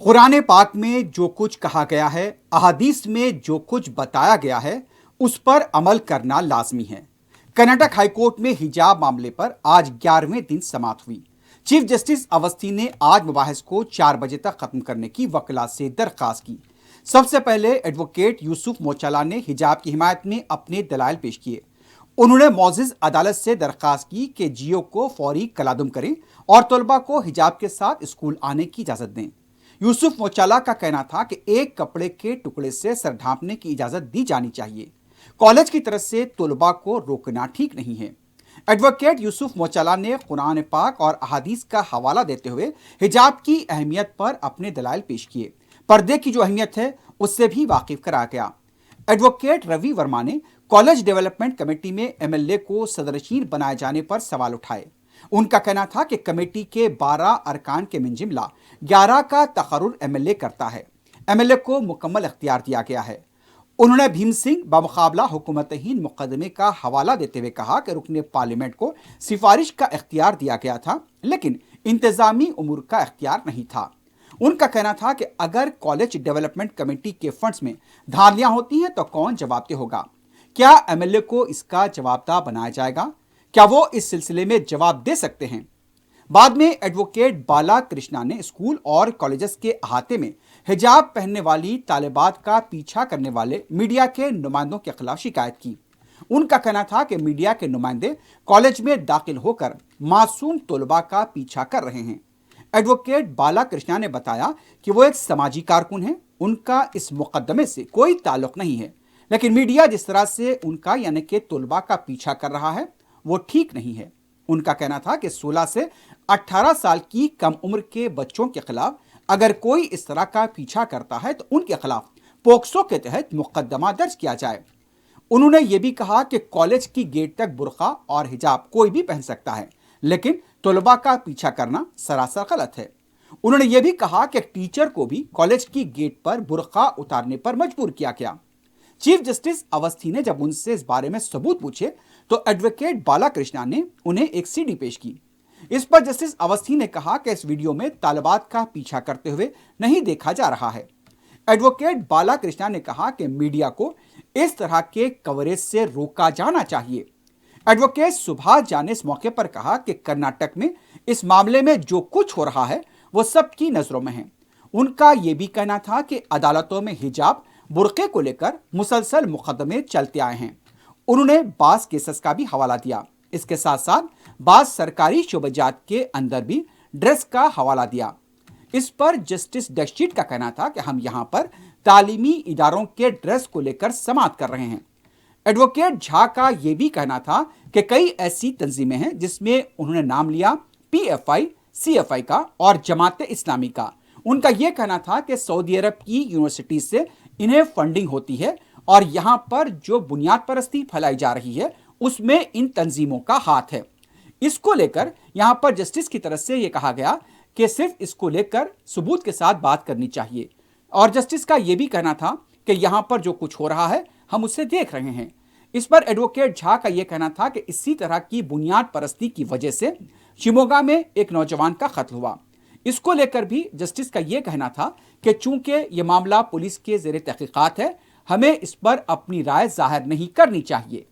कुरान पाक में जो कुछ कहा गया है, अहादीस में जो कुछ बताया गया है, उस पर अमल करना लाजमी है। कर्नाटक हाईकोर्ट में हिजाब मामले पर आज 11वें दिन समाअत हुई। चीफ जस्टिस अवस्थी ने आज मुबाहिस को 4 बजे तक खत्म करने की वकीलात से दरख्वास्त की। सबसे पहले एडवोकेट यूसुफ मोचाला ने हिजाब की हिमायत में अपने दलाइल पेश किए। उन्होंने मौजिज अदालत से दरख्वास्त की कि जियो को फौरी कलादुम करें और तलबा को हिजाब के साथ स्कूल आने की इजाज़त दें। यूसुफ मोचाला का कहना था कि एक कपड़े के टुकड़े से सर ढांपने की इजाज़त दी जानी चाहिए। कॉलेज की तरफ से तलबा को रोकना ठीक नहीं है। एडवोकेट यूसुफ मोचाला ने कुरान पाक और अहादीस का हवाला देते हुए हिजाब की अहमियत पर अपने दलाइल पेश किए। पर्दे की जो अहमियत है उससे भी वाकिफ करा गया। एडवोकेट रवि वर्मा ने कॉलेज डेवलपमेंट कमेटी में एमएलए को सदरशीन बनाए जाने पर सवाल उठाए। उनका कहना था कि कमेटी के 12 अरकान के मिन जिमला 11 का तकर्रुर एमएलए करता है। एमएलए को मुकम्मल इख्तियार दिया गया है। उन्होंने भीम सिंह बमुकाबला हुकूमतहीन मुकदमे का हवाला देते हुए कहा कि रुकने पार्लियामेंट को सिफारिश का इख्तियार दिया गया था, लेकिन इंतजामी उमूर का इख्तियार नहीं था। उनका कहना था कि अगर कॉलेज डेवलपमेंट कमेटी के फंड्स में धांधलियां होती हैं तो कौन जवाबदेह होगा? क्या एमएलए को इसका जवाबदार बनाया जाएगा? क्या वो इस सिलसिले में जवाब दे सकते हैं? बाद में एडवोकेट बाला कृष्णा ने स्कूल और कॉलेजेस के अहाते में हिजाब पहनने वाली तालिबात का पीछा करने वाले मीडिया के नुमाइंदों के खिलाफ शिकायत की। उनका कहना था कि मीडिया के नुमाइंदे कॉलेज में दाखिल होकर मासूम तलबा का पीछा कर रहे हैं। एडवोकेट बाला कृष्णा ने बताया कि वो एक समाजी कारकुन हैं, उनका इस मुकदमे से कोई ताल्लुक नहीं है, लेकिन मीडिया जिस तरह से उनका यानी कि तलबा का पीछा कर रहा है वो ठीक नहीं है। उनका कहना था कि 16 से 18 साल की कम उम्र के बच्चों के खिलाफ अगर कोई इस तरह का पीछा करता है तो उनके खिलाफ पोक्सो के तहत मुकदमा दर्ज किया जाए। उन्होंने ये भी कहा कि कॉलेज की गेट तक बुर्का और हिजाब कोई भी पहन सकता है, लेकिन तलबा का पीछा करना सरासर गलत है। उन्होंने ये भी कहा कि टीचर को भी कॉलेज की गेट पर बुर्का उतारने पर मजबूर किया गया। चीफ जस्टिस अवस्थी ने जब उनसे इस बारे में सबूत पूछे तो एडवोकेट बाला कृष्णा ने उन्हें एक सीडी पेश की। इस पर जस्टिस अवस्थी ने कहा कि इस वीडियो में तालिबात का पीछा करते हुए नहीं देखा जा रहा है। एडवोकेट बाला कृष्णा ने कहा कि मीडिया को इस तरह के कवरेज से रोका जाना चाहिए। एडवोकेट सुभाष झा ने इस मौके पर कहा कि कर्नाटक में इस मामले में जो कुछ हो रहा है वो सबकी नजरों में है। उनका यह भी कहना था कि अदालतों में हिजाब बुर्के को लेकर मुसलसल मुकदमे चलते आए हैं। उन्होंने बास केसेस का भी हवाला दिया। इसके साथ साथ बास सरकारी शोबजात के अंदर भी ड्रेस का हवाला दिया। इस पर जस्टिस दीक्षित का कहना था कि हम यहाँ पर तालीमी इदारों के ड्रेस को लेकर समाअत कर रहे हैं। एडवोकेट झा का यह भी कहना था कि कई ऐसी तंजीमें हैं जिसमें उन्होंने नाम लिया पीएफआई, सीएफआई का और जमात इस्लामी का। उनका यह कहना था कि सऊदी अरब की यूनिवर्सिटी से इन्हें फंडिंग होती है और यहाँ पर जो बुनियाद परस्ती फैलाई जा रही है उसमें इन तंजीमों का हाथ है। इसको लेकर यहाँ पर जस्टिस की तरफ से ये कहा गया कि सिर्फ इसको लेकर सबूत के साथ बात करनी चाहिए, और जस्टिस का ये भी कहना था कि यहाँ पर जो कुछ हो रहा है हम उसे देख रहे हैं। इस पर एडवोकेट झा का यह कहना था कि इसी तरह की बुनियाद परस्ती की वजह से शिमोगा में एक नौजवान का कत्ल हुआ। इसको लेकर भी जस्टिस का यह कहना था कि चूंकि यह मामला पुलिस के ज़ेरे तहकीकात है, हमें इस पर अपनी राय जाहिर नहीं करनी चाहिए।